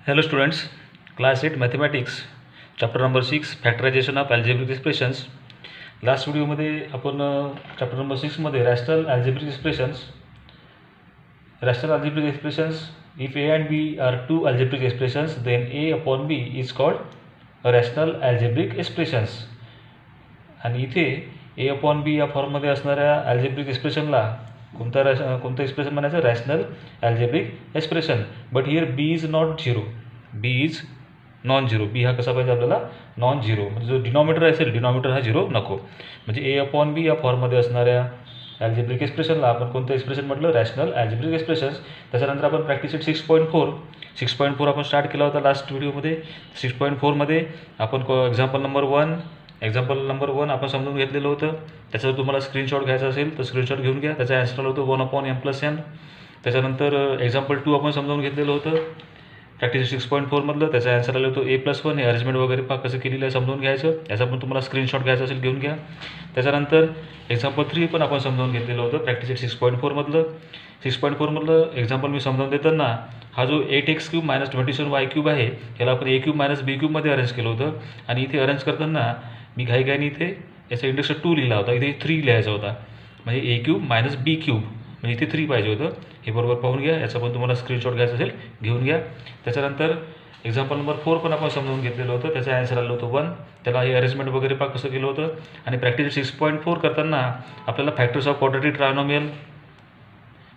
Hello students, class 8 mathematics, chapter number 6 factorization of algebraic expressions. Last video मध्ये आपण chapter number 6 मध्ये rational algebraic expressions, if a and b are two algebraic expressions, then a upon b is called a rational algebraic expressions. आणि इथे a upon b या फॉर्ममध्ये असणाऱ्या algebraic expressionला कोणतं expression म्हणायचं? Rational algebraic expression. But here b is not zero, b is non zero. B हा कसा पाहिजे आपल्याला? Non zero. म्हणजे जो डिनॉमिनेटर असेल, डिनॉमिनेटर हा झिरो नको. म्हणजे ए अपॉन बी या फॉर्ममध्ये असणाऱ्या अल्जेब्रिक एक्सप्रेशनला आपण कोणतं एक्सप्रेशन म्हटलं? Rational algebraic expressions. त्याच्यानंतर आपण प्रॅक्टिस 6.4 आपण स्टार्ट केला होता लास्ट व्हिडिओमध्ये. 6.4मध्ये आपण एक्झाम्पल नंबर 1 आपण समजून घेतलेलं होतं. त्याच्यावर तुम्हाला स्क्रीनशॉट घ्यायचा असेल तर स्क्रीनशॉट घेऊन घ्या. त्याचा आन्सर आला होतं 1/m+n. त्याच्यानंतर एक्झाम्पल 2 आपण समजावून घेतलेलं होतं प्रॅक्टिस 6.4मधलं. त्याचा आन्सर आलं होतं a+1. हे अरेंजमेंट वगैरे कसं केलेलं आहे समजून घ्यायचं. याचा पण तुम्हाला स्क्रीनशॉट घ्यायचा असेल घेऊन घ्या. त्याच्यानंतर एक्झाम्पल 3 पण आपण समजावून घेतलेलं होतं प्रॅक्टिस 6.4मधलं. 6.4मधलं एक्झाम्पल मी समजावून देताना हा जो 8x³ - 27y³ आहे याला आपण a³ - b³ अरेंज केलं होतं. आणि इथे अरेंज करताना मी घाईघाईने इथे याचा इंडेक्स 2 लिहिला होता, इथे 3 लिहायचा होता. म्हणजे a³ - b³ म्हणजे इथे 3 पाहिजे होतं. हे बरोबर पाहून घ्या. याचा पण तुम्हाला स्क्रीनशॉट घ्यायचा असेल घेऊन घ्या. त्याच्यानंतर एक्झाम्पल नंबर 4 पण आपण समजावून घेतलेलं होतं. त्याचं आन्सर आलं होतं 1. त्याला हे अरेंजमेंट वगैरे कसं केलं होतं. आणि प्रॅक्टिस 6.4 करताना आपल्याला फॅक्टर्स ऑफ क्वाड्रॅटिक ट्रायनॉमियल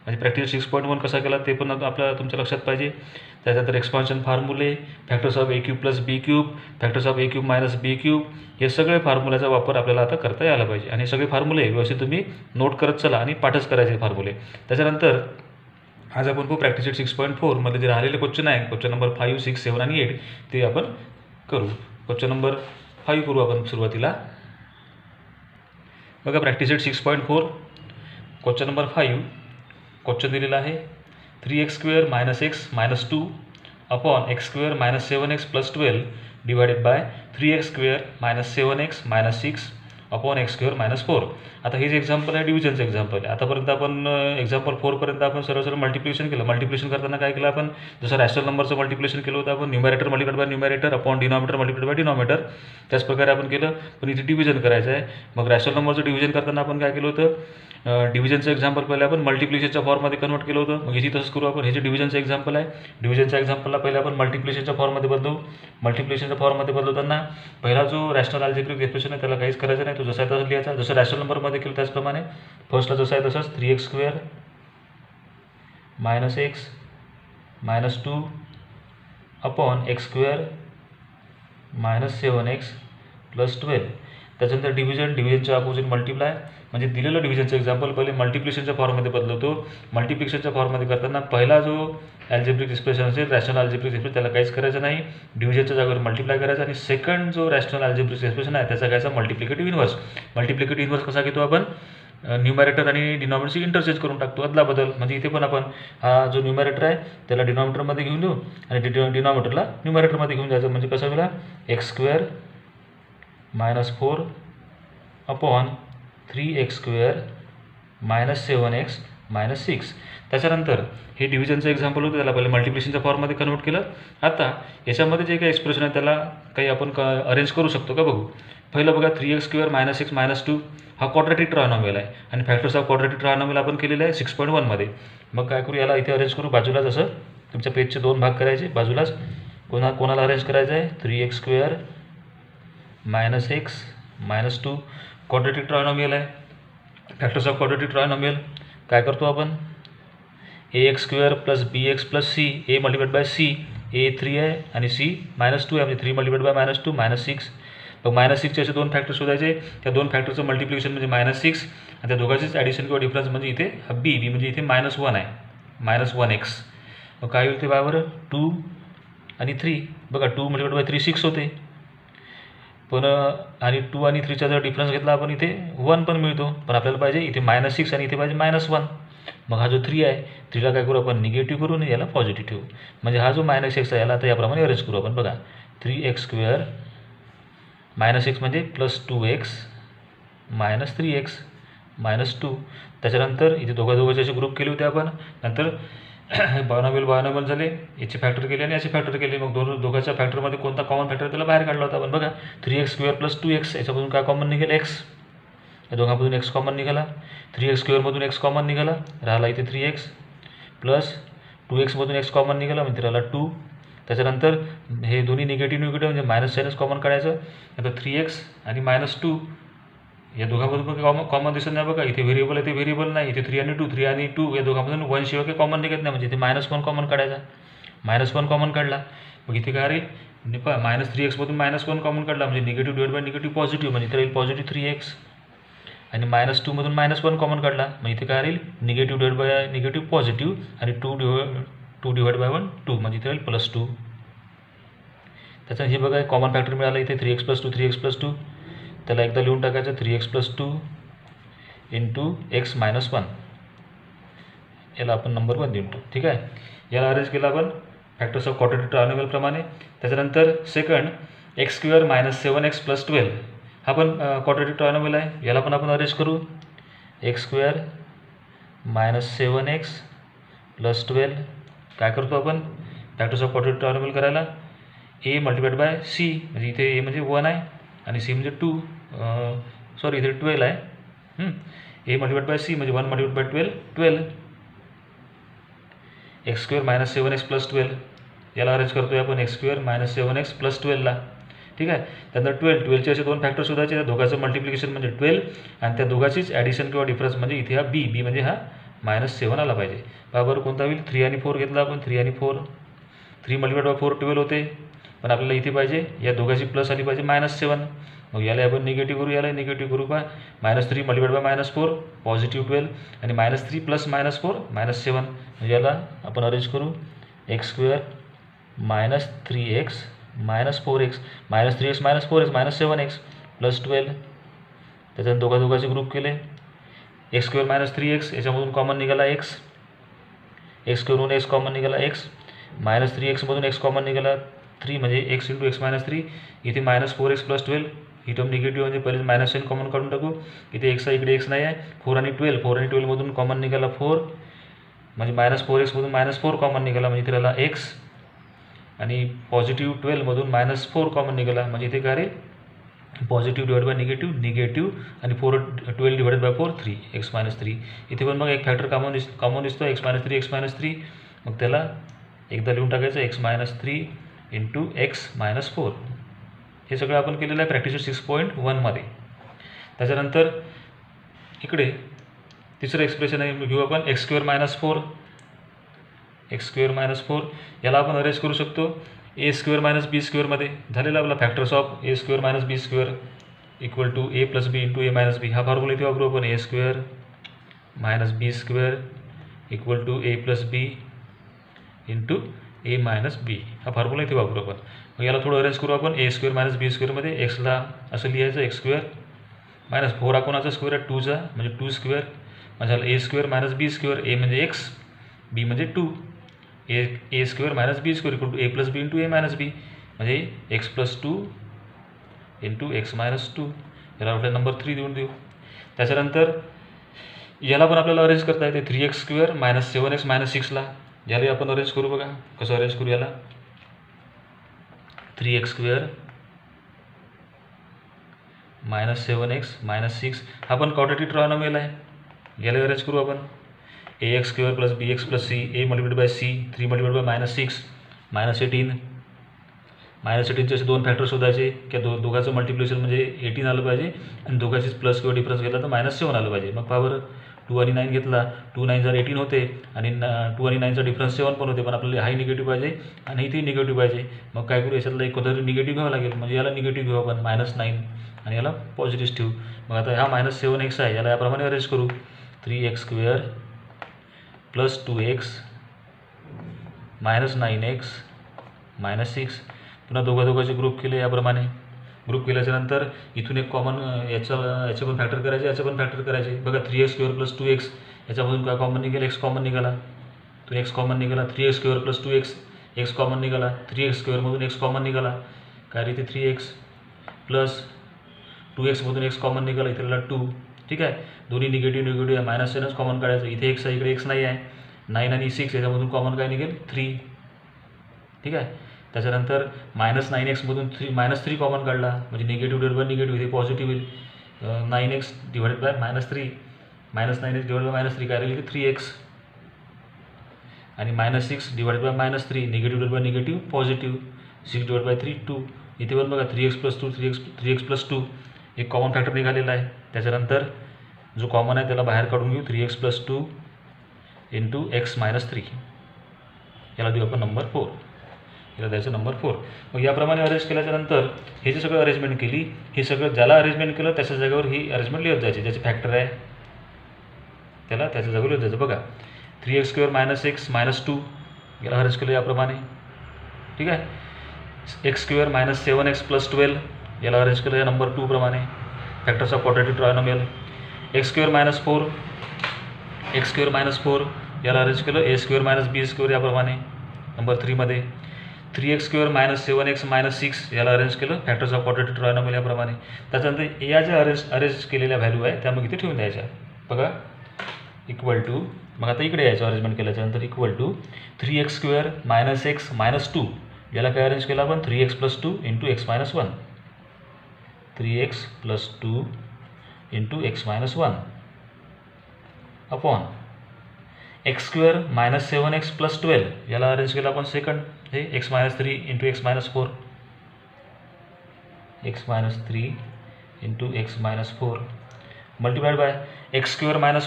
म्हणजे प्रॅक्टिस 6.1 कसा केला ते पण आपल्याला तुमच्या लक्षात पाहिजे. त्याच्यानंतर एक्सपान्शन फॉर्म्युले, factors of a³ + b³, factors of a³ - b³, हे सगळे फॉर्म्युल्याचा वापर आपल्याला आता करता यायला पाहिजे. आणि सगळे फॉर्म्युले व्यवस्थित तुम्ही नोट करत चला आणि पाठच करायचे फॉर्म्युले. त्याच्यानंतर आज आपण प्रॅक्टिस 6.4 मध्ये जे राहिलेले क्वेश्चन आहे, क्वेश्चन नंबर 5, 6, 7 आणि 8 ते आपण करू. क्वेश्चन नंबर 5 करू आपण सुरुवातीला. बघा प्रॅक्टिस 6.4 क्वेश्चन नंबर 5. क्वेश्चन दिलेला आहे 3x² - x - 2 upon x² - 7x + 12 divided by 3x² - 7x - 6 upon x² - 4. आता हे जे एक्झाम्पल आहे डिव्हिजनचं एक्झाम्पल आहे. आतापर्यंत आपण एक्झाम्पल 4पर्यंत आपण सरळ मल्टिप्लिकेशन केलं. मल्टिप्लिकेशन करताना काय केलं आपण? जसं रॅशनल नंबरचं मल्टिप्लिकेशन केलं होतं आपण, numerator multiplied by numerator upon denominator multiplied by denominator. त्याच प्रकारे आपण केलं. पण इथे डिव्हिजन करायचं आहे. मग रॅशनल नंबरचं डिव्हिजन करताना आपण काय केलं होतं? डिव्हिजनचं एक्झाम्पल पहिले आपण मल्टिप्लिकेशनच्या फॉर्ममध्ये कन्वर्ट केलं होतं. मग इथे तसंच करू आपण. हे जे डिव्हिजनचं एक्झाम्पल आहे, डिव्हिजनच्या एक्झाम्पलला पहिले आपण मल्टिप्लिकेशनच्या फॉर्ममध्ये बदलू. मल्टिप्लिकेशनच्या फॉर्ममध्ये बदलताना पहिला जो रॅशनल अल्जेब्रिक एक्सप्रेशन आहे त्याला काहीच करायचं नाही, तो जसा आहे तसं लिहायचा. जसं रॅशनल नंबरमध्ये केलं त्याचप्रमाणे फर्स्टला जसं आहे तसंच 3x² - x - 2 upon x² - 7x + 12. त्याच्यानंतर डिव्हिजनच्या अपोजिट मल्टिप्लाय. म्हणजे दिलेलं डिव्हिजनचं एक्झाम्पल पहिले मल्टिप्लिकेशनच्या फॉर्ममध्ये बदलवतो. मल्टिप्लिकेशनच्या फॉर्ममध्ये करताना पहिला जो अल्जेब्रिक एक्सप्रेशन असेल, रॅशनल अल्जेब्रिक एक्सप्रेशन, त्याला काहीच करायचं नाही, डिव्हिजनच्या जागेवर मल्टिप्लाय करायचं. आणि सेकंड जो रॅशनल अल्जेब्रिक एक्सप्रेशन आहे त्याचा घ्यायचा मल्टिप्लिकेटिव्ह इन्व्हर्स. मल्टिप्लिकेटिव्ह इन्व्हर्स कसा घेतो आपण? न्यूमरेटर आणि डिनॉमिनेटरची इंटरचेंज करून टाकतो, अदलाबदल. म्हणजे इथे पण आपण हा जो न्यूमरेटर आहे त्याला डिनॉमिनेटरमध्ये घेऊन देऊ आणि डिनॉमिनेटरला न्यूमरेटरमध्ये घेऊन जायचं. म्हणजे कसं मिळालं? x² - 4 upon 3x² - 7x - 6. त्याच्यानंतर हे डिव्हिजनचं एक्झाम्पल होतं, त्याला पहिले मल्टिप्लिकेशनच्या फॉर्ममध्ये कन्वर्ट केलं. आता याच्यामध्ये जे काही एक्सप्रेशन आहे त्याला काही आपण अरेंज करू शकतो का बघू. पहिलं बघा 3x² - x - 2 हा क्वाड्रॅटिक ट्रायनॉमियल आहे आणि फॅक्टर्स ऑफ क्वाड्रॅटिक ट्रायनॉमियल आपण केलेलं आहे 6.1मध्ये. मग काय करू, याला इथे अरेंज करू बाजूला. जसं तुमच्या पेजचे 2 भाग करायचे बाजूलाच. कोणाला अरेंज करायचं आहे? 3x² - x - 2 क्वाड्रॅटिक ट्रायनॉमियल आहे. फॅक्टर्स ऑफ क्वाड्रॅटिक ट्रायनॉमियल काय करतो आपण? ax² + bx + c, a multiplied by c, a 3 आहे आणि c -2 आहे, म्हणजे 3 मल्टिप्लाइड बाय -2 -6. मग -6चे असे 2 फॅक्टर शोधायचे. त्या 2 फॅक्टरचं मल्टिप्लिकेशन म्हणजे -6 आणि त्या दोघांचीच ॲडिशन किंवा डिफरन्स म्हणजे इथे b म्हणजे इथे -1 आहे, -1x. मग काय होईल ते बरोबर? 2 आणि 3. बघा 2 मल्टिप्लाइड बाय 3 6 होते. पण आणि 2 आणि 3चा जर डिफरन्स घेतला आपण इथे 1 पण मिळतो. पण आपल्याला पाहिजे इथे -6 आणि इथे पाहिजे -1. मग हा जो 3 आहे 3ला काय करू आपण? निगेटिव्ह करू आणि याला पॉझिटिव्ह ठेवू. म्हणजे हा जो -x आहे याला आता याप्रमाणे अरेंज करू आपण. बघा 3x² -x म्हणजे +2x - 3x - 2. त्याच्यानंतर इथे दोघांचे असे ग्रुप केले होते आपण. नंतर बावनावेल झाले, याचे फॅक्टर केले आणि याचे फॅक्टर केले. मग दोघांच्या फॅक्टरमध्ये कोणता कॉमन फॅक्टर त्याला बाहेर काढला होता आपण बघा. 3x² + 2x याच्यामधून काय कॉमन निघेल x, या दोघांमधून x कॉमन निघाला. 3x² मधून x कॉमन निघाला, राहिला इथे 3x प्लस 2x मधून x कॉमन निघाला म्हणजे राहिला 2. त्याच्यानंतर हे दोन्ही निगेटिव्ह म्हणजे मायनस साईनच कॉमन काढायचं. आता 3x आणि -2 या दोघांमधून कॉमन दिसत नाही बघा. इथे व्हेरिएबल आहे, ते व्हेरिएबल नाही. इथे 3 आणि 2 या दोघांमधून 1 शिवाय काही कॉमन निघत नाही, म्हणजे इथे -1 कॉमन काढायचा. -1 कॉमन काढला, मग इथे काय राहील -3x मधून -1 कॉमन काढला म्हणजे negative divide by negative positive, म्हणजे इथे राहील पॉझिटिव्ह 3x. आणि -2 मधून -1 कॉमन काढला, मग इथे काय राहील negative divide by negative positive आणि 2 डिवाइड बाय 1 2, म्हणजे इथे राहील +2. त्याचा हे बघा कॉमन फॅक्टर मिळाला इथे 3x + 2 3x + 2. त्याला एकदा लिहून टाकायचं 3x + 2 × x - 1. याला आपण नंबर 1 देऊन. ठीक आहे, याला अरेंज केलं आपण फॅक्टर्स ऑफ क्वाड्रेटिक ट्रायनोमियल प्रमाणे. त्याच्यानंतर सेकंड x² - 7x + 12 हा पण क्वाड्रेटिक ट्रायनोमियल आहे. याला पण आपण अरेंज करू. x² - 7x + 12 काय करतो आपण फॅक्टर्स ऑफ क्वाड्रेटिक ट्रायनोमियल करायला a × c, म्हणजे इथे a म्हणजे 1 आहे आणि c म्हणजे 2, सॉरी इथे 12 आहे. a × c म्हणजे 1 × 12 12. x² - 7x + 12 याला अरेंज करतोय आपण x² - 7x + 12 ला. ठीक आहे, त्यानंतर 12चे असे दोन फॅक्टर शोधायचे. त्या दोघांचं मल्टिप्लिकेशन म्हणजे 12 आणि त्या दोघांचीच ॲडिशन किंवा डिफरन्स म्हणजे इथे हा b म्हणजे हा -7 आला पाहिजे. बरोबर कोणता होईल 3 आणि 4 घेतला आपण 3 आणि 4. 3 × 4 12 होते, पण आपल्याला इथे पाहिजे या दोघांची प्लस आली पाहिजे -7. मग याला आपण निगेटिव्ह करू, याला निगेटिव्ह करू का -3 × -4 पॉझिटिव्ह 12 आणि -3 + -4 -7. म्हणजे याला आपण अरेंज करू x² - 3x - 4x -3x - 4x -7x + 12. त्याच्यानंतर दोघांचे ग्रुप केले. x² - 3x याच्यामधून कॉमन निघाला x, x² मधून x कॉमन निघाला x, -3x मधून x कॉमन निघाला 3 म्हणजे x × x - 3. इथे -4x + 12 ही टर्म निगेटिव्ह म्हणजे पहिले -7 कॉमन काढून टाकू. इथे x आहे, इकडे x नाही आहे. 4 आणि 12 मधून कॉमन निघाला 4 म्हणजे -4x मधून -4 कॉमन निघाला म्हणजे इथे राहिला x आणि पॉझिटिव्ह 12 मधून -4 कॉमन निघाला म्हणजे इथे काय राहील पॉझिटिव्ह डिवाइड बाय निगेटिव्ह आणि 12 डिवाइड बाय 4 3 x - 3. इथे पण मग एक फॅक्टर कॉमन दिसतो x - 3 x - 3. मग त्याला एकदा लिहून टाकायचं x - 3 × x - 4. हे सगळं आपण केलेलं आहे प्रॅक्टिस 6.1 मध्ये. त्याच्यानंतर इकडे तिसरं एक्सप्रेशन आहे घेऊ आपण x² - 4 x² - 4 याला आपण अरेंज करू शकतो a² - b² मध्ये. झालेला आपला factors of a² - b² = a + b × a - b. हा फॉर्म्युला इथे वापरू आपण a² - b² = a + b × a - b. हा फॉर्म्युला इथे वापरू आपण. मग याला थोडं अरेंज करू आपण a² - b² मध्ये. एक्सला असं लिहायचं x² - 4 हा कोणाचा स्क्वेअर आहे 2चा म्हणजे 2² म्हणजे झालं a² - b². a म्हणजे x, b म्हणजे 2. a² - b² = a + b × a - b म्हणजे x + 2 × x - 2. याला आपल्याला नंबर 3 देऊन देऊ. त्याच्यानंतर याला पण आपल्याला अरेंज करता येते 3x² - 7x - 6 ला. याला आपण अरेंज करू बघा कसं अरेंज करू याला 3x² - 7x - 6 हा पण क्वाड्रेटिक ट्रायनोमियल आहे. याला अरेंज करू आपण ax² + bx + c a × c 3 × -6 -18. -18चे असे दोन फॅक्टर शोधायचे की दोघांचं मल्टिप्लिकेशन म्हणजे 18 आलं पाहिजे आणि दोघांचीच प्लस किंवा डिफरन्स घेतला तर -7 आलं पाहिजे. मग पहा बरं 2 आणि 9 घेतला 2 9 = 18 होते आणि 2 आणि 9चा डिफरन्स 7 पण होते, पण आपल्याला हाही निगेटिव्ह पाहिजे आणि इथे निगेटिव्ह पाहिजे. मग काय करू याच्यातला एक कोणतरी निगेटिव्ह घ्यावं लागेल. म्हणजे याला निगेटिव्ह घेऊ आपण -9 आणि याला पॉझिटिव्ह ठेवू. मग आता हा -7x आहे याला याप्रमाणे अरेंज करू 3x² + 2x - 9x - 6. पुन्हा दोघांचे ग्रुप केले याप्रमाणे. ग्रुप केल्याच्यानंतर इथून एक कॉमन याचे पण फॅक्टर करायचे, याचे पण फॅक्टर करायचे. बघा 3x² + 2x याच्यामधून काय कॉमन निघेल x कॉमन निघाला, तो x कॉमन निघाला. 3x² + 2x x कॉमन निघाला. 3x² मधून x कॉमन निघाला काय रे इथे 3x प्लस 2x मधून x कॉमन निघाला इथे 2. ठीक आहे, दोन्ही निगेटिव्ह आहे -7च कॉमन काढायचं. इथे x आहे, इकडे x नाही आहे 9 आणि 6 याच्यामधून कॉमन काय निघेल 3. ठीक आहे. त्याच्यानंतर -9x मधून -3 कॉमन काढला म्हणजे निगेटिव्ह डिवाइड बाय निगेटिव्ह इथे पॉझिटिव्ह होईल. 9x divided by -3 -9x divide by -3 काय राहील 3x आणि -6 divided by -3 negative divide by negative positive 6 divide bye 3 2. इथे पण बघा 3x + 2 3x + 2 एक कॉमन फॅक्टर निघालेला आहे. त्याच्यानंतर जो कॉमन आहे त्याला बाहेर काढून घेऊ 3x + 2 × x - 3 याला देऊ आपण नंबर 4. याला द्यायचं नंबर 4. मग याप्रमाणे अरेंज केल्याच्यानंतर हे जे सगळं अरेंजमेंट केली हे सगळं ज्याला अरेंजमेंट केलं त्याच्या जागेवर ही अरेंजमेंट लिहत जायची. ज्याचे फॅक्टर आहे त्याला त्याच्या जागेवर लिहत जायचं. बघा 3x² - x - 2 याला अरेंज केलं याप्रमाणे. ठीक आहे. x² - 7x + 12 याला अरेंज केलं या नंबर 2 प्रमाणे factors of quadratic trinomial. x² - 4 याला अरेंज केलं a² - b² याप्रमाणे नंबर 3 मध्ये. 3x² - 7x - 6 याला अरेंज केलं फॅक्टर्स ऑफ क्वाड्रॅटिक ट्रायनॉमियल याप्रमाणे. त्याच्यानंतर या ज्या अरेंज केलेल्या व्हॅल्यू आहे त्या मग इथे ठेवून द्यायच्या. बघा इक्वल टू मग आता इकडे यायचं अरेंजमेंट केल्याच्यानंतर इक्वल टू 3x² - x - 2 याला काय अरेंज केलं आपण 3x + 2 × x - 1 3x + 2 × x - 1 upon x² - 7x + 12 याला अरेंज केलं आपण सेकंड हे x - 3 × x - 4 x - 3 × x - 4 multiplied by x² -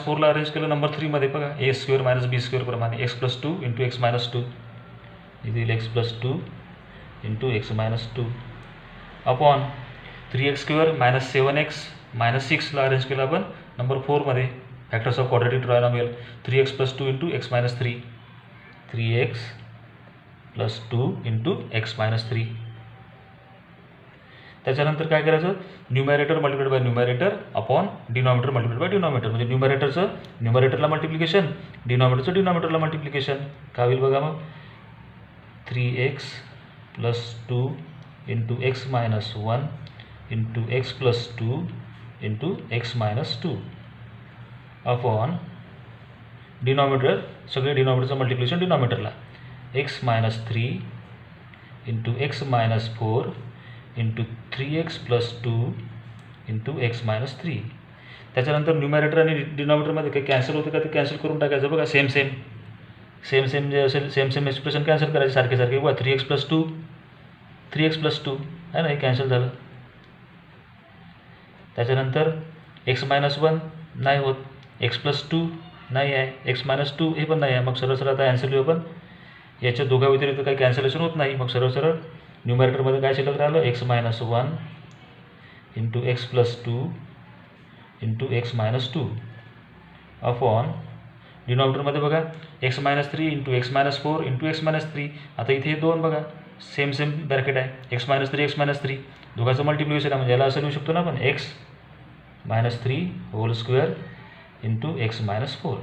4 ला अरेंज केलं नंबर 3 मध्ये. बघा a² - b² प्रमाणे x + 2 × x - 2 इथे x + 2 × x - 2 upon 3x² - 7x - 6 ला अरेंज केलं आपण नंबर 4 मध्ये factors of quadratic trinomial 3x + 2 × x - 3 3x + 2 × x - 3. त्याच्यानंतर काय करायचं numerator multiplied by numerator upon denominator multiplied by denominator म्हणजे न्यूमरेटरचं न्यूमरेटरला मल्टिप्लिकेशन डिनॉमिनेटरचं डिनॉमिनेटरला मल्टिप्लिकेशन. काय होईल बघा मग 3x + 2 × x - 1 × x + 2 × x - 2 upon denominator सगळे डिनॉमिनेटरचं multiplication डिनॉमिनेटरला x - 3 × x - 4 × 3x + 2 × x - 3. त्याच्यानंतर न्यूमरेटर आणि डिनॉमिनेटरमध्ये काही कॅन्सल होते का ते कॅन्सल करून टाकायचं. बघा सेम जे असेल सेम एक्सप्रेशन कॅन्सल करायचे सारखे बघा 3x + 2 आहे ना हे कॅन्सल झालं. त्याच्यानंतर x - 1 नाही होत x + 2 नाही आहे x - 2 हे पण नाही आहे. मग सरळ आता आन्सर लिहू आपण याच्या दोघा व्यतिरिक्त काही कॅन्सलेशन होत नाही. मग सरळ न्यूमरेटरमध्ये काय शिल्लक राहिलं x - 1 × x + 2 × x - 2 अपॉन डिनॉमिनेटरमध्ये बघा x - 3 × x - 4 × x - 3. आता इथे 2 बघा सेम ब्रॅकेट आहे x - 3 x - 3 दोघांचं मल्टिप्लिकेशन आहे म्हणजे याला असं लिहू शकतो ना आपण x - 3 hole square × x - 4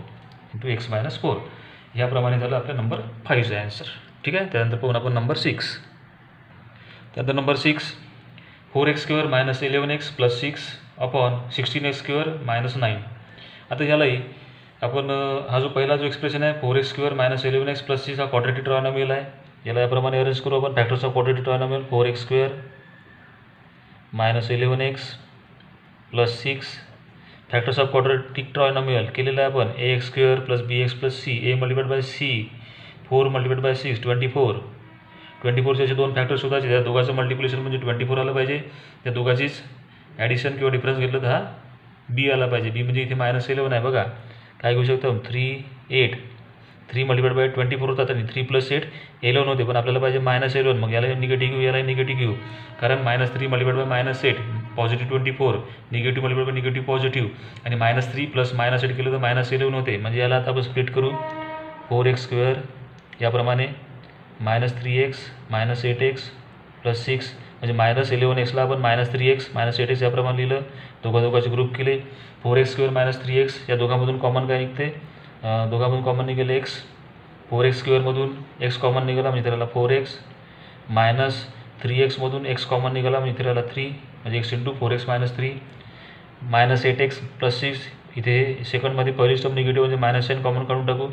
× x - 4 याप्रमाणे झालं आपल्या नंबर 5चा आन्सर. ठीक आहे. त्यानंतर पाहून आपण नंबर 6. त्यानंतर number 6 4x² - 11x + 6 upon 16x² - 9. आता यालाही आपण हा जो पहिला जो एक्सप्रेशन आहे 4x² - 11x + 6 हा क्वाड्रॅटिक ट्रायनॉमियल आहे. याला याप्रमाणे अरेंज करू आपण factors of quadratic trinomial 4x² - 11x + 6 factors of quadratic trinomial केलेलं आहे आपण ax² + bx + c a multiplied by c 4 multiplied by 6 24चे दोन फॅक्टर शोधायचे त्या दोघांचं मल्टिप्लिकेशन म्हणजे 24 आलं पाहिजे. त्या दोघांचीच ॲडिशन किंवा डिफरन्स घेतलं तर हा बी आला पाहिजे. बी म्हणजे इथे -11 आहे बघा काय घेऊ शकतो 3 8 3 मल्टिप्लाइड बाय 24 होतात आणि 3 + 8 11 होते पण आपल्याला पाहिजे -11 मग याला निगेटिव्ह घेऊ याला निगेटिव्ह घेऊ कारण -3 multiplied by -8 positive 24 negative multiplied by negative positive आणि -3 + -8 केलं तर -11 होते म्हणजे याला आता आपण स्प्लिट करू 4x² याप्रमाणे -3x -8x + 6 म्हणजे -11xला आपण -3x -8x याप्रमाणे लिहिलं दोघांचे ग्रुप केले 4x² - 3x या दोघांमधून कॉमन काय निघते दोघांमधून कॉमन निघेल x 4x² मधून x कॉमन निघाला म्हणजे त्याला 4x -3x मधून x कॉमन निघाला म्हणजे त्याला 3 म्हणजे x × 4x - 3 -8x + 6 इथे सेकंडमध्ये पहिली टर्म निगेटिव्ह म्हणजे -n कॉमन काढून टाकू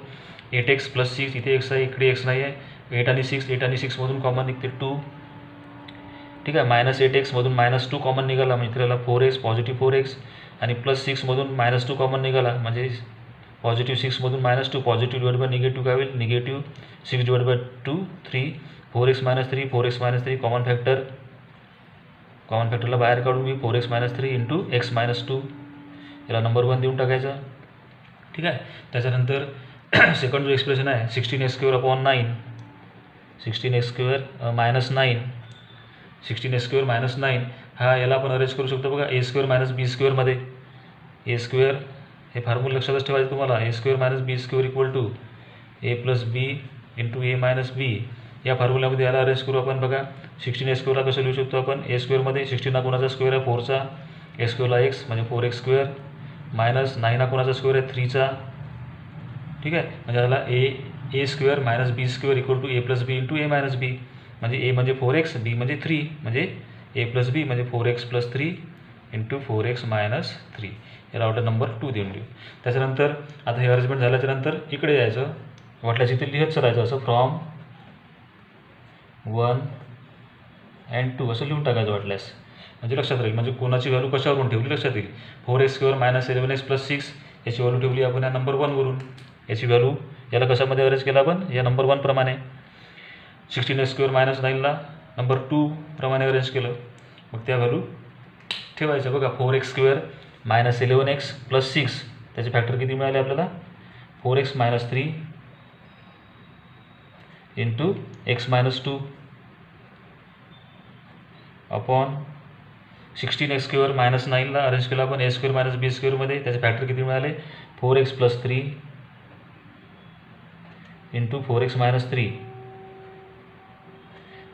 8x प्लस 6, इथे x आहे, इकडे x नाही आहे. 8 आणि 6, 8 आणि 6मधून कॉमन निघते 2. ठीक आहे. -8x मधून -2 कॉमन निघाला म्हणजे त्याला 4x, पॉझिटिव्ह 4x. आणि प्लस 6मधून -2 कॉमन निघाला म्हणजे पॉझिटिव्ह 6मधून -2, पॉझिटिव्ह डिवाइड बाय निगेटिव्ह काय होईल, negative 6 divide by 2 3. 4x - 3, 4x - 3 common फॅक्टरला बाहेर काढून मी 4x - 3 इंटू x - 2 याला नंबर 1 देऊन टाकायचा. ठीक आहे. त्याच्यानंतर सेकंड जो एक्सप्रेशन आहे 16x² अपॉन 9, 16x² - 9 हा याला आपण अरेंज करू शकतो बघा a² - b² मध्ये. a² हे फॉर्म्युला लक्षातच ठेवायचं तुम्हाला. a² - b² equal to a plus b into a minus b. या फॉर्म्युल्यामध्ये याला अरेंज करू आपण बघा. 16x² ला कसं लिहू शकतो आपण, a² मध्ये 16 हा कोणाचा स्क्वेअर आहे 4चा, a² ला x म्हणजे 4x² मायनस 9 हा कोणाचा स्क्वेअर आहे 3चा. ठीक आहे. म्हणजे याला a² minus b² equal to a plus b into a minus b. म्हणजे a म्हणजे 4x, b म्हणजे 3, म्हणजे a प्लस बी म्हणजे 4x plus 3 into 4x minus 3. याला ऑर्डर नंबर 2 देऊन देऊ. त्याच्यानंतर आता हे अरेंजमेंट झाल्याच्यानंतर इकडे यायचं, वाटल्यास इथे लिहत चलायचं असं फ्रॉम 1 and 2 असं लिहून टाकायचं वाटल्यास, म्हणजे लक्षात राहील. म्हणजे कोणाची व्हॅल्यू कशावरून ठेवली लक्षात येईल. 4x² मायनस 11x प्लस 6 याची व्हॅल्यू ठेवली आपण या नंबर 1 वरून. याची व्हॅल्यू याला कशामध्ये अरेंज केलं आपण, या नंबर 1 प्रमाणे. 16x² मायनस 9ला नंबर 2 प्रमाणे अरेंज केलं. मग त्या व्हॅल्यू ठेवायचं बघा. 4x² मायनस 11x प्लस 6 त्याचे फॅक्टर किती मिळाले आपल्याला, 4x minus 3 into x minus 2 upon 16x² minus 9ला अरेंज केलं आपण a² मायनस b² मध्ये. त्याचे फॅक्टर किती मिळाले, 4x plus 3 into 4x minus 3.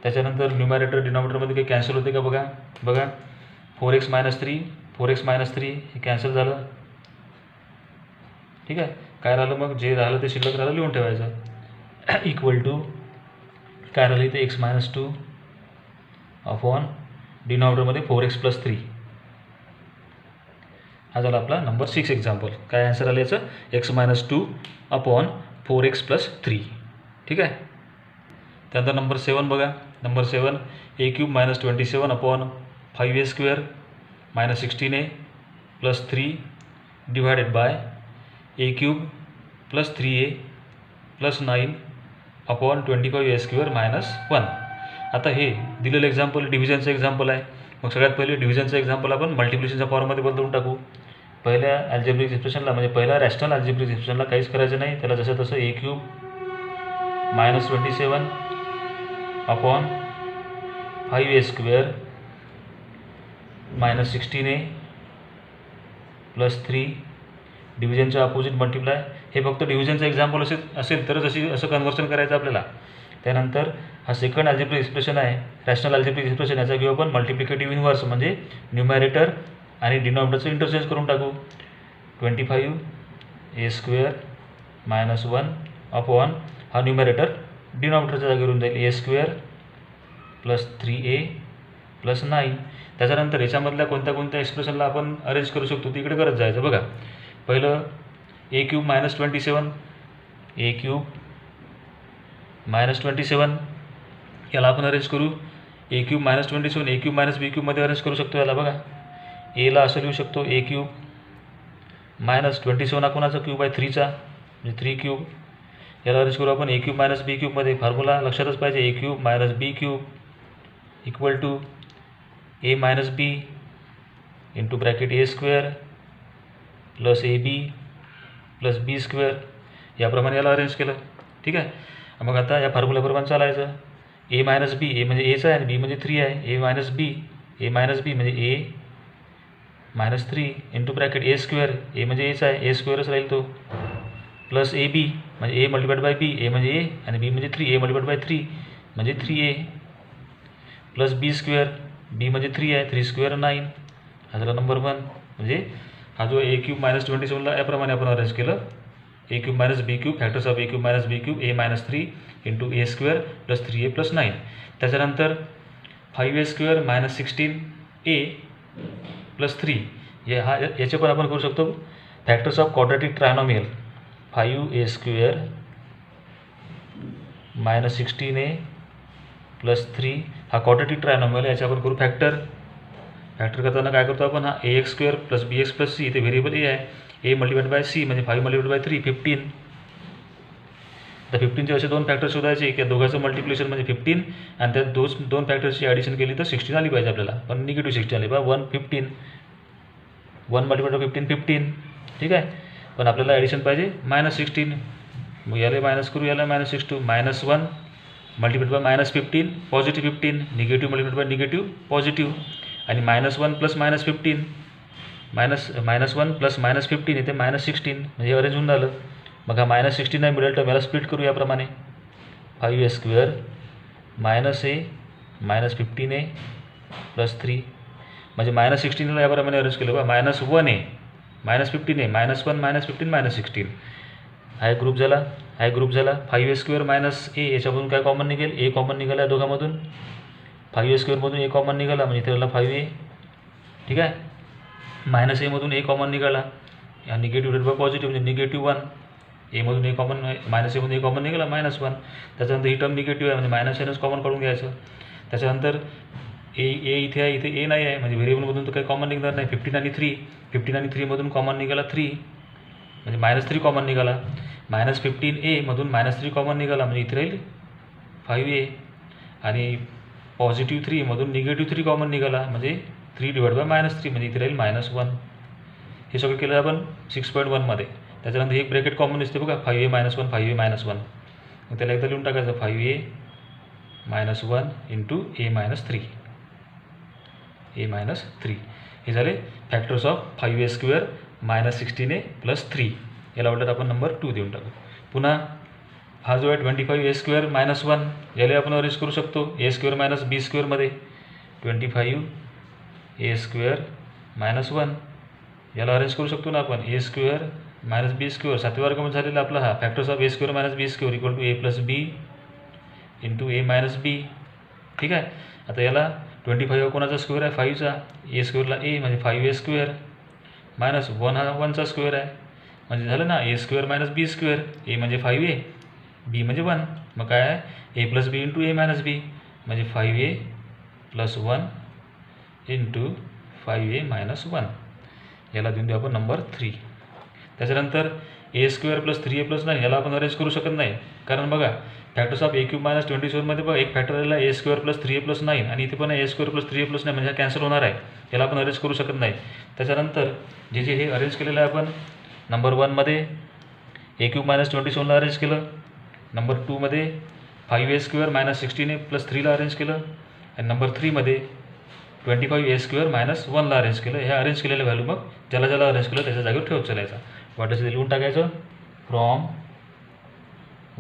त्याच्यानंतर न्यूमॅरेटर डिनॉमिनेटरमध्ये काही कॅन्सल होते का बघा. 4x मायनस 3, 4x मायनस 3 हे कॅन्सल झालं. ठीक आहे. काय राहिलं मग, जे राहिलं ते शिल्लक राहिलं लिहून ठेवायचं. इक्वल टू काय राहिलं इथे x मायनस 2 अपॉन डिनॉमिनेटरमध्ये 4x प्लस 3. हा झाला आपला नंबर 6 एक्झाम्पल. काय आन्सर आलं याचं, x minus 2 upon 4x plus 3. ठीक आहे. त्यानंतर नंबर 7 बघा. Number 7 a³ minus 27 upon 5a² minus 16a plus 3 divided by a³ plus 3a plus 9 upon 25a² minus 1. आता हे दिलेलं एक्झाम्पल डिव्हिजनचं एक्झाम्पल आहे. मग सगळ्यात पहिले डिव्हिजनचं एक्झाम्पल आपण मल्टिप्लिकेशनच्या फॉर्ममध्ये बदलून टाकू. पहिल्या अल्जेब्रिक एक्सप्रेशनला म्हणजे पहिल्या रॅशनल अल्जेब्रिक एक्सप्रेशनला काहीच करायचं नाही. त्याला जसं तसं a³ minus 27 upon 5a² minus 16a plus 3 डिव्हिजनच्या अपोजिट मल्टिप्लाय. हे फक्त डिव्हिजनचं एक्झाम्पल असेल तरच असं कन्व्हर्शन करायचं आपल्याला. त्यानंतर हा सेकंड अल्जेब्रिक एक्सप्रेशन आहे, रॅशनल अल्जेब्रिक एक्सप्रेशन. याचा घेऊ आपण मल्टिप्लिकेटिव्ह इन्व्हर्स, म्हणजे न्यूमॅरेटर आणि डिनॉमिनेटरचं इंटरचेंज करून टाकू. 25a² मायनस 1 अपॉन हा न्यूमॅरेटर डिनॉमिनेटरच्या जागेवरून जाईल a² प्लस 3a प्लस 9. त्याच्यानंतर याच्यामधल्या कोणत्या एक्सप्रेशनला आपण अरेंज करू शकतो तिकडे करत जायचं बघा. पहिलं a³ मायनस 27, a³ मायनस 27 याला आपण अरेंज करू. a³ minus 27 a³ minus b³ मध्ये अरेंज करू शकतो याला बघा. एला असं लिहू शकतो a³ मायनस 27 हा कोणाचा क्यूब आहे 3चा, म्हणजे 3³ याला अरेंज करू आपण a³ मायनस b³ मध्ये. फॉर्म्युला लक्षातच पाहिजे, a³ minus b³ equal to a minus b into bracket a² plus ab plus b². याप्रमाणे याला अरेंज केलं. ठीक आहे. मग आता या फॉर्म्युल्याप्रमाणे चालायचं. a मायनस b, a म्हणजे aचा आहे आणि b म्हणजे 3 आहे. a मायनस b म्हणजे a minus 3 into bracket a² a म्हणजे aचा आहे, a² राहील तो, प्लस ab म्हणजे a multiplied by b, a म्हणजे a आणि b म्हणजे 3, a मल्टिप्लाइड बाय 3 म्हणजे 3a प्लस b² b म्हणजे 3 आहे, 3² 9. हा झाला नंबर 1. म्हणजे हा जो a³ मायनस 27ला याप्रमाणे आपण अरेंज केलं. a³ minus b³ factors of a³ minus b³ a minus 3 into a² plus 3a plus 9. त्याच्यानंतर 5a² मायनस 16a प्लस 3 याचे पण आपण करू शकतो factors of quadratic trinomial. 5a² -16a plus 3 हा क्वाड्रेटिक ट्रायनॉमियल आहे, याच्या आपण करू फॅक्टर करताना काय करतो आपण, हा ax² plus bx plus c, इथे व्हेरिएबल a आहे, a मल्टिप्लाइड बाय c म्हणजे 5 मल्टिप्लाइड बाय 3 15. तर 15चे असे दोन फॅक्टर शोधायचे की दोघांचं मल्टिप्लिकेशन म्हणजे 15 आणि त्यात दोन फॅक्टर्सची ॲडिशन केली तर 16 आली पाहिजे आपल्याला, पण निगेटिव्ह 16 आली बा 1 15 1 मल्टिप्लाइड बाय 15 15, ठीक आहे. पण आपल्याला ॲडिशन पाहिजे -16, मग याला मायनस करू, याला -6 -1 multiplied bye -15 positive 15, negative multiplied by negative positive, आणि -1 प्लस -15 -1 प्लस -15 इथे -16 म्हणजे अरेंज होऊन झालं. मग हा -16 आहे मिडल टर्म, याला स्प्लिट करू याप्रमाणे 5a² -a -15a प्लस 3 म्हणजे -16ला याप्रमाणे अरेंज केलं बा, -1a -15a -1 -15 -16 हा एक ग्रुप झाला. 5a² -a याच्यामधून काय कॉमन निघेल, a कॉमन निघाला आहे दोघांमधून, 5a² मधून a कॉमन निघाला म्हणजे इथे झाला 5a, ठीक आहे. -a मधून a कॉमन निघाला, या निगेटिव्ह रेट बाय पॉझिटिव्ह म्हणजे -1, a मधून a कॉमन -a मधून a कॉमन निघाला -1, त्याच्यानंतर ही टर्म निगेटिव्ह आहे म्हणजे -nच कॉमन काढून घ्यायचं. त्याच्यानंतर a इथे आहे, इथे a नाही आहे म्हणजे व्हेरिएबलमधून तर काही कॉमन निघणार नाही. 15 आणि 3 मधून कॉमन निघाला 3 म्हणजे -3 कॉमन निघाला, -15a मधून -3 कॉमन निघाला म्हणजे इथे राहील 5a, आणि पॉझिटिव्ह 3 मधून निगेटिव्ह 3 कॉमन निघाला म्हणजे 3 डिवाइड बाय -3 म्हणजे इथे राहील -1. हे सगळं केलं आपण 6.1 मध्ये. त्याच्यानंतर एक ब्रॅकेट कॉमन दिसते बघा, 5a -1 5a -1, मग त्याला एकदा लिहून टाकायचं 5a -1 इंटू a -3 हे झाले factors of 5a² -16a plus 3. याला वाटलं आपण नंबर 2 देऊन टाकू. पुन्हा हा जो आहे 25a² -1 याला आपण अरेंज करू शकतो a² -b² मध्ये. 25a² -1 याला अरेंज करू शकतो ना आपण, a² -b² 7व्या वर्गामध्ये झालेला आपला हा factors of a² -b² equal to a plus b into a -b, ठीक आहे. आता याला 25 कोणाचा स्क्वेअर आहे, 5चा, a² ला a म्हणजे 5a² -1 हा 1चा स्क्वेअर आहे म्हणजे झालं ना a² -b², a म्हणजे 5a, b म्हणजे 1, मग काय आहे a plus b into a -b म्हणजे 5a प्लस 1 इंटू 5a -1. याला देऊन देऊ आपण नंबर 3. त्याच्यानंतर a² प्लस 3a प्लस 9 याला आपण अरेंज करू शकत नाही, कारण बघा फॅक्टर्स ऑफ a³ -27 मध्ये बघा एक फॅक्टर आलेला a² प्लस 3a प्लस 9 आणि इथे पण a² प्लस 3a प्लस 9 म्हणजे कॅन्सल होणार आहे, याला आपण अरेंज करू शकत नाही. त्याच्यानंतर जे हे अरेंज केलेलं आहे आपण नंबर 1 मध्ये a³ -27 ला अरेंज केलं, नंबर 2 मध्ये 5a² -16a प्लस 3 ला अरेंज केलं, आणि नंबर 3 मध्ये 25a² -1 ला अरेंज केलं. हे अरेंज केलेलं व्हॅल्यू मग ज्याला अरेंज केलं त्याच्या जागेवर ठेवत चालायचा. वाटायचं ते लिहून टाकायचं from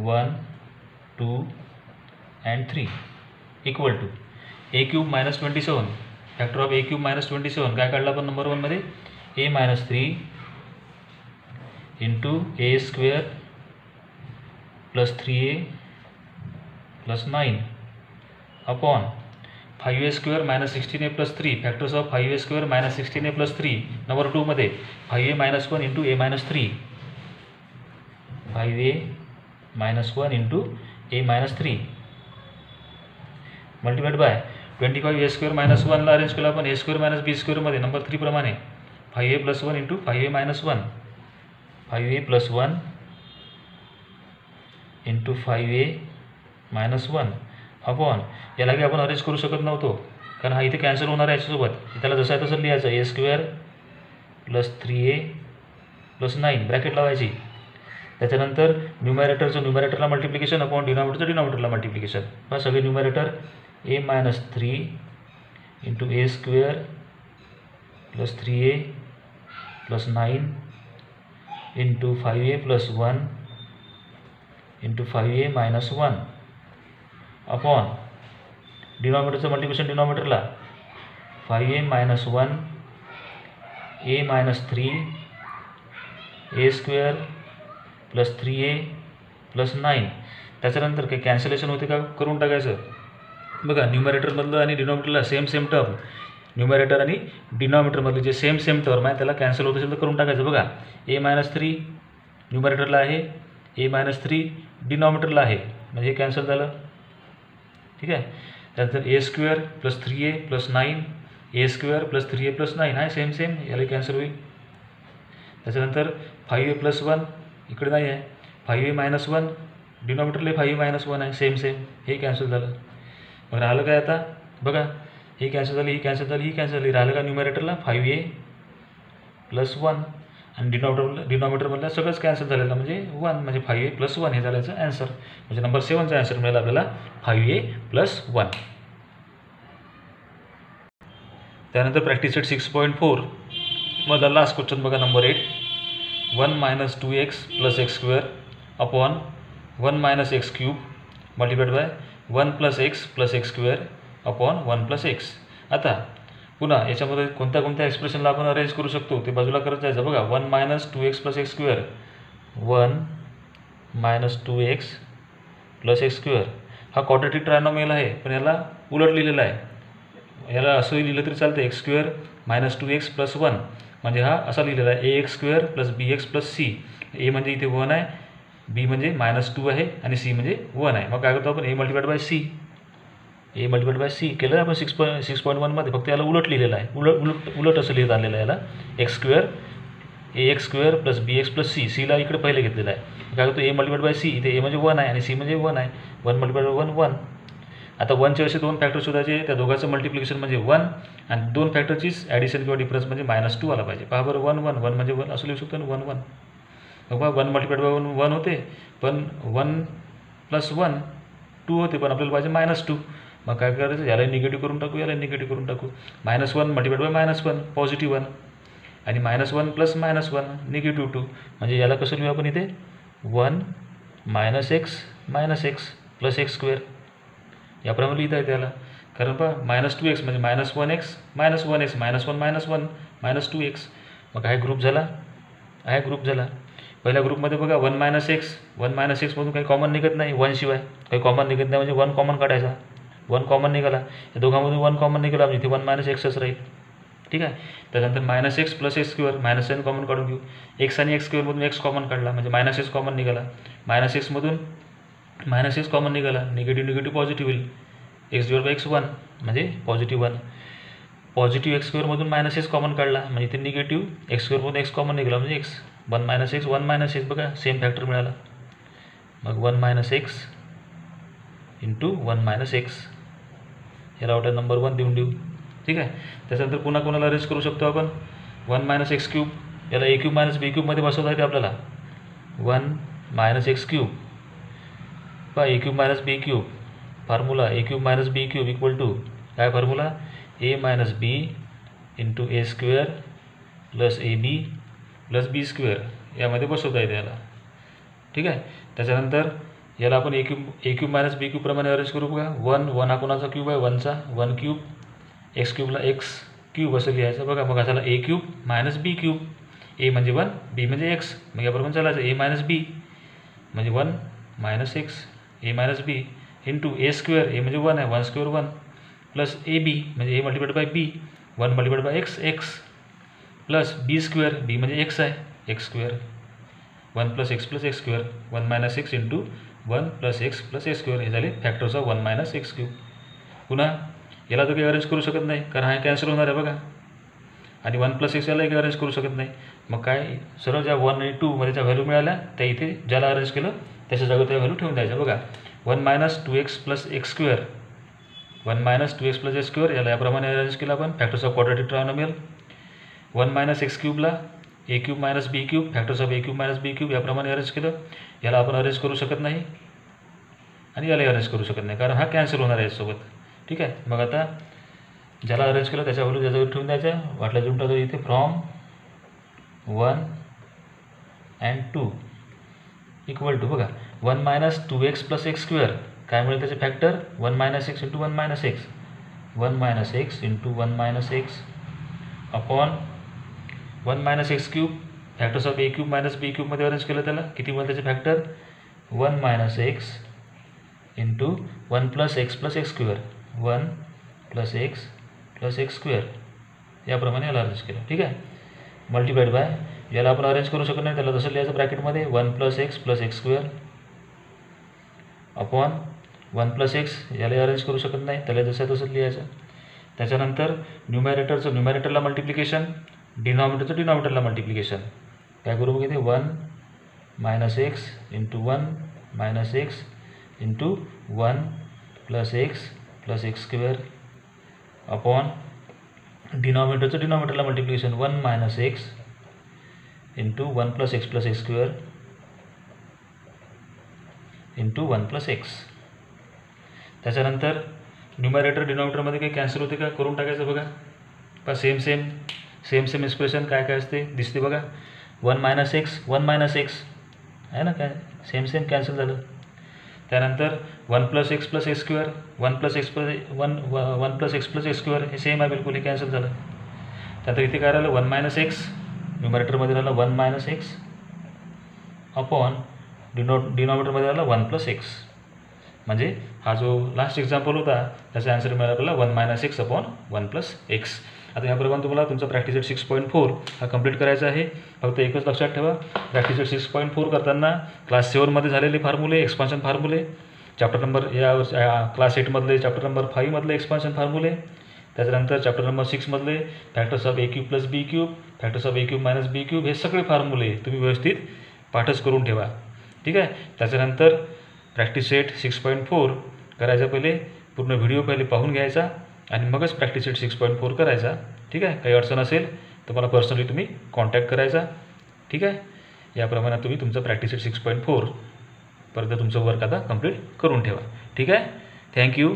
1 2 and 3 equal to a³ -27 factor of a³ -27 काय काढला आपण नंबर 1 मध्ये a -3 into a² plus 3a plus 9 upon 5a² -16a plus 3 factors of 5a² -16a plus 3 number 2 मध्ये 5a -1 into a -3 5a -1 into a -3 multiplied by 25a² -1 ला arrange केला आपण a² -b² मध्ये number 3 प्रमाणे 5a plus 1 into 5a -1 5a plus 1 into 5a -1 upon याला की आपण arrange करू शकत नव्हतो कारण हा इथे कॅन्सल होणार आहे याच्यासोबत, त्याला जसं आहे तसं लिहायचं a² plus 3a plus 9 bracket लावायची. त्याच्यानंतर न्यूमरेटरला मल्टिप्लिकेशन अपॉन डिनॉमिनेटरला मल्टिप्लिकेशन. हा सगळे numerator a -3 into a² plus 3a plus 9 into 5a plus 1 into 5a -1 upon डिनॉमिनेटरचं मल्टिप्लिकेशन डिनॉमिनेटरला 5a -1 a -3 a² plus 3a plus 9. त्याच्यानंतर काही कॅन्सलेशन होते का करून टाकायचं. बघा न्यूमरेटरमधलं आणि डिनॉमिनेटरला सेम टर्म, न्यूमरेटर आणि डिनॉमिनेटरमधले जे सेम टर्म आहे त्याला कॅन्सल होत असेल तर करून टाकायचं. बघा a -3 न्यूमरेटरला आहे, a -3 डिनॉमिनेटरला आहे, म्हणजे हे कॅन्सल झालं. ठीक आहे. त्यानंतर ए स्क्वेअर प्लस 3a प्लस 9 ए स्क्वेअर प्लस 3a प्लस 9 आहे सेम सेम, याला कॅन्सल होईल. त्याच्यानंतर 5a प्लस 1 इकडे नाही आहे, 5a मायनस 1 डिनॉमिनेटरला 5a मायनस 1 आहे सेम सेम, हे कॅन्सल झालं. मग राहिलं काय आता बघा, हे कॅन्सल झाली, ही कॅन्सल झाली, ही कॅन्सल झाली. राहिलं का न्यूमरेटरला 5a प्लस 1 आणि डिनॉमिनेटरमधलं सगळंच कॅन्सल झालेलं म्हणजे 1, म्हणजे 5a प्लस 1 हे झालं याचं ॲन्सर. म्हणजे नंबर 7चा ॲन्सर मिळाला आपल्याला 5a प्लस 1. त्यानंतर प्रॅक्टिस सेट 6.4 मधला लास्ट क्वेश्चन बघा, number 8. 1 minus 2x plus x square upon 1 minus x cube multiplied by 1 plus x plus x square upon 1 plus x. आता पुन्हा याच्यामध्ये कोणत्या कोणत्या एक्सप्रेशनला आपण अरेंज करू शकतो ते बाजूला करत जायचं बघा. 1 minus 2x plus x square, 1 minus 2x plus x square हा क्वाड्रॅटिक ट्रायनॉमियल आहे, पण याला उलट लिहिलेला आहे. याला असंही लिहिलं तरी चालतं, x square minus 2x plus 1, म्हणजे हा असा लिहिलेला आहे ए एक्स स्क्वेअर प्लस बी एक्स प्लस सी. ए म्हणजे इथे 1 आहे, बी म्हणजे मायनस 2 आहे आणि सी म्हणजे 1 आहे. मग काय करतो आपण, a multiplied by c, a multiplied by c केलं आपण 6.1मध्ये, फक्त याला उलट लिहिलेलं आहे, उलट असं लिहित आलेलं आहे याला. एक्स स्क्वेअर ए एक्स स्क्वेअर प्लस बी एक्स प्लस सी, सीला इकडे पहिले घेतलेलं आहे. काय करतो ए मल्टिप्लाइड बाय सी, इथे ए म्हणजे 1 आहे आणि सी म्हणजे 1 आहे, 1 मल्टिप्लाइड बाय 1 1. आता 1चे असे 2 फॅक्टर शोधायचे, त्या दोघांचं मल्टिप्लिकेशन म्हणजे 1 आणि 2 फॅक्टरचीच ॲडिशन किंवा डिफरन्स म्हणजे -2 आला पाहिजे. पहा बरं, 1 1 1 म्हणजे 1 असं लिहू शकतो ना, 1 1. बघा 1 मल्टिप्लाइड बाय 1 होते, पण 1 प्लस 1 2 होते, पण आपल्याला पाहिजे -2. मग काय करायचं, याला निगेटिव्ह करून टाकू, याला निगेटिव्ह करून टाकू. -1 मल्टिप्लाइड बाय -1 पॉझिटिव्ह 1 आणि -1 प्लस -1 निगेटिव्ह 2, म्हणजे याला कसं लिहू आपण इथे 1 minus x plus x square याप्रमाणे लिहिता येते याला. कारण पहा -2x म्हणजे -1x -1x -1 -2x. मग हा ग्रुप झाला, हा ग्रुप झाला. पहिल्या ग्रुपमध्ये बघा 1 मायनस एक्स मधून काही कॉमन निघत नाही, 1 शिवाय काही कॉमन निघत नाही, म्हणजे 1 कॉमन काढायचा, 1 कॉमन निघाला. या दोघांमधून 1 कॉमन निघाला म्हणजे इथे 1 मायनस एक्सच राहील. ठीक आहे. त्यानंतर -x plus x square, -n common काढून घेऊ. एक्स आणि एक्स स्क्वेअरमधून एक्स कॉमन काढला म्हणजे -x कॉमन निघाला, -x मधून -x कॉमन निघाला, निगेटिव्ह पॉझिटिव्ह होईल. x/(x1) म्हणजे पॉझिटिव्ह 1. पॉझिटिव्ह एक्स स्क्वेअरमधून -x कॉमन काढला म्हणजे इथे निगेटिव्ह एक्स स्क्वेअरमधून एक्स कॉमन निघाला म्हणजे एक्स. 1 मायनस एक्स बघा सेम फॅक्टर मिळाला. मग 1 minus x into 1 minus x याला ऑर्डर नंबर 1 देऊन देऊ. ठीक आहे. त्याच्यानंतर पुन्हा कोणाला अरेंज करू शकतो आपण, 1 मायनस एक्स क्यूब, याला ए क्यूब मायनस बी क्यूबमध्ये बसवता येते आपल्याला. 1 मायनस एक्स क्यूब पहा a cube minus b cube, formula a cube minus b cube equal to काय formula, a minus b into a square plus a b plus b square यामध्ये बसवता येते याला. ठीक आहे. त्याच्यानंतर याला आपण a cube minus b cube प्रमाणे अरेंज करू बघा. 1 हा कोणाचा क्यूब आहे, 1चा 1 क्यूब, एक्स क्यूबला एक्स क्यूब असं लिहायचं बघा. मग झाला a cube minus b cube, ए म्हणजे 1 बी म्हणजे एक्स, मग याप्रमाणे चालायचं ए मायनस बी म्हणजे 1 minus x A minus b into a square, ए म्हणजे 1 आहे 1 स्क्वेअर 1 प्लस ए बी म्हणजे a multiplied by b 1 multiplied by x plus b square, b म्हणजे एक्स आहे x square 1 plus x square 1 minus x into 1 plus x square, हे झाले factors of 1 minus x cube. पुन्हा याला तर काही arrange करू शकत नाही कारण हा कॅन्सल होणार आहे बघा, आणि 1 प्लस एक्स यालाही काही अरेंज करू शकत नाही. मग काय सर्व ज्या 1 आणि 2 मध्ये ज्या व्हॅल्यू मिळाल्या त्या इथे ज्याला अरेंज केलं त्याच्या जागेवर त्या व्हॅल्यू ठेवून द्यायच्या बघा. 1 minus 2x plus x square, 1 minus 2x plus x square याला याप्रमाणे अरेंज केलं आपण, factors of quadratic trinomial. 1 minus x क्यूबला a cube minus b cube, factors of a cube minus b cube याप्रमाणे अरेंज केलं. याला आपण अरेंज करू शकत नाही आणि यालाही अरेंज करू शकत नाही कारण हा कॅन्सल होणार आहे यासोबत. ठीक आहे. मग आता ज्याला अरेंज केलं त्याच्या व्हॅल्यू त्याच्यावर ठेवून द्यायच्या, वाटल्या देऊन टाकतो इथे फ्रॉम 1 अँड 2 इक्वल टू बघा 1 minus 2x plus x square काय मिळेल त्याचे factor 1 minus x into 1 minus x, 1 minus x into 1 minus x upon 1 minus x cube, factors of a cube minus b क्यूबमध्ये अरेंज केलं त्याला किती मिळेल त्याचे factor 1 minus x into 1 plus x square 1 plus x square याप्रमाणे याला arrange केलं. ठीक आहे. मल्टिप्लाइड बाय याला आपण अरेंज करू शकत नाही त्याला तसं लिहायचं ब्रॅकेटमध्ये 1 plus x square upon 1 + x, याला अरेंज करू शकत नाही, त्याला जसं तसंच लिहायचं. त्याच्यानंतर न्यूमॅरेटरला मल्टिप्लिकेशन, डिनॉमिनेटरला मल्टिप्लिकेशन. काय करू बघा, इथे 1 - x into 1 - x into 1 + x + x² upon डिनॉमिनेटरला multiplication 1 - x into 1 + x + x² into 1 + x. त्याच्यानंतर न्यूमॅरेटर डिनॉमिनेटरमध्ये काही कॅन्सल होते का, करून टाकायचं बघा. का सेम एक्सप्रेशन काय असते दिसते बघा. 1 - x 1 - x आहे ना, काय सेम कॅन्सल झालं. त्यानंतर 1 + x + x² 1 + x + x² हे सेम आहे बिलकुल, हे कॅन्सल झालं. त्यानंतर इथे काय राहिलं 1 - x, न्यूमॅरेटरमध्ये राहिलं 1 - x अपॉन डिनॉमिनेटरमध्ये राहिलं 1 + x. म्हणजे हा जो लास्ट एक्झाम्पल होता त्याचा आन्सर मिळाला आपल्याला 1 - x अपॉन 1 + x. आता याप्रमाणे तुम्हाला तुमचा प्रॅक्टिस सेट 6.4 हा कंप्लीट करायचा आहे. फक्त एकच लक्षात ठेवा, प्रॅक्टिस सेट 6.4 करताना क्लास 7मध्ये झालेले फॉर्म्युले, एक्सपान्शन फॉर्म्युले, चॅप्टर नंबर क्लास 8मधले चॅप्टर नंबर 5मधले एक्सपान्शन फॉर्म्युले, त्याच्यानंतर चॅप्टर नंबर 6मधले factors of a³ + b³, factors of a³ - b³, हे सगळे फॉर्म्युले तुम्ही व्यवस्थित पाठच करून ठेवा. ठीक आहे. त्याच्यानंतर प्रॅक्टिस सेट 6.4 करायचा पहिले पूर्ण व्हिडिओ पहिले पाहून घ्यायचा आणि मगच प्रॅक्टिस सेट 6.4 करायचा. ठीक आहे. काही अडचण असेल तर मला पर्सनली तुम्ही कॉन्टॅक्ट करायचा. ठीक आहे. याप्रमाणे तुम्ही तुमचं प्रॅक्टिस सेट 6.4 पर्यंत तुमचं वर्क आता कंप्लीट करून ठेवा. ठीक आहे. थँक्यू.